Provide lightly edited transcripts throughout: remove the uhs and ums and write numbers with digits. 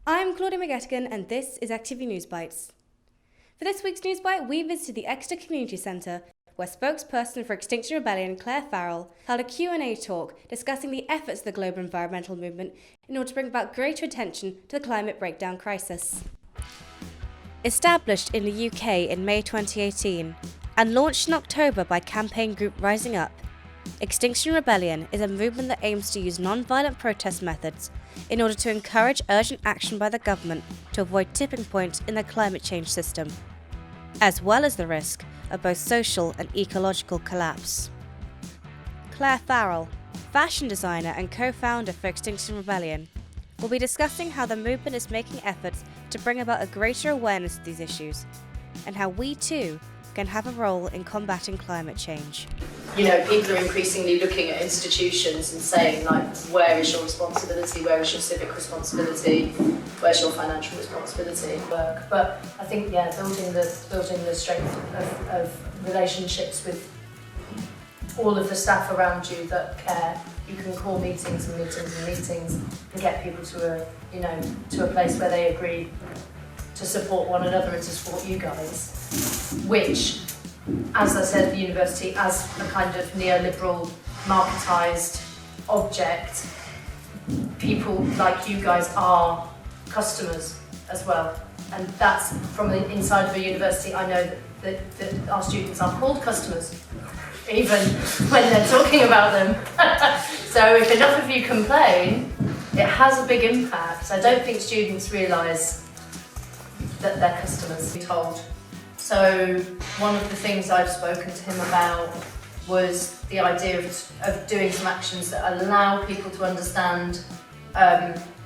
I'm Claudia McGettigan and this is XTV Newsbites. For this week's Newsbite, we visited the Exeter Community Centre, where spokesperson for Extinction Rebellion, Clare Farrell, held a Q&A talk discussing the efforts of the global environmental movement in order to bring about greater attention to the climate breakdown crisis. Established in the UK in May 2018 and launched in October by campaign group Rising Up, Extinction Rebellion is a movement that aims to use non-violent protest methods in order to encourage urgent action by the government to avoid tipping points in the climate change system, as well as the risk of both social and ecological collapse. Clare Farrell, fashion designer and co-founder for Extinction Rebellion, will be discussing how the movement is making efforts to bring about a greater awareness of these issues, and how we too can have a role in combating climate change. You know, people are increasingly looking at institutions and saying, like, where is your responsibility, where is your civic responsibility, where's your financial responsibility work. But I think, building the strength of relationships with all of the staff around you that care. You can call meetings and get people to a place where they agree to support one another and to support you guys, which, as I said, the university as a kind of neoliberal, marketised object, people like you guys are customers as well. And that's from the inside of a university. I know that our students are called customers, even when they're talking about them. So if enough of you complain, it has a big impact. I don't think students realise that they're customers, we're told. So one of the things I've spoken to him about was the idea of doing some actions that allow people to understand,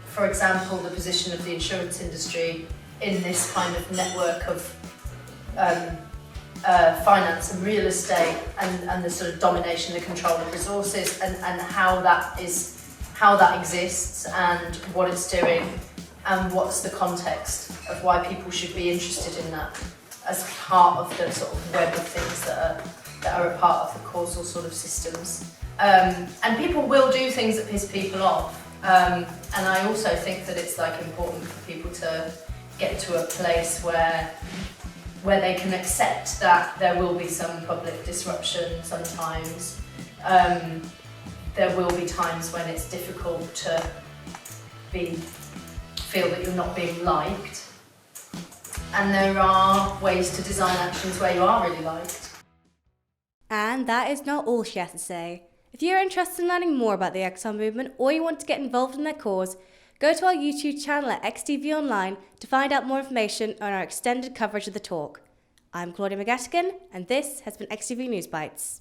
for example, the position of the insurance industry in this kind of network of finance and real estate and the sort of domination and control of resources and how that exists and what it's doing and what's the context of why people should be interested in that as part of the sort of web of things that are a part of the causal sort of systems. And people will do things that piss people off. And I also think that it's like important for people to get to a place where they can accept that there will be some public disruption sometimes. There will be times when it's difficult to feel that you're not being liked. And there are ways to design actions where you are really liked. And that is not all she has to say. If you're interested in learning more about the XR movement or you want to get involved in their cause, go to our YouTube channel at XTV Online to find out more information on our extended coverage of the talk. I'm Claudia McGettigan, and this has been XTV Newsbites.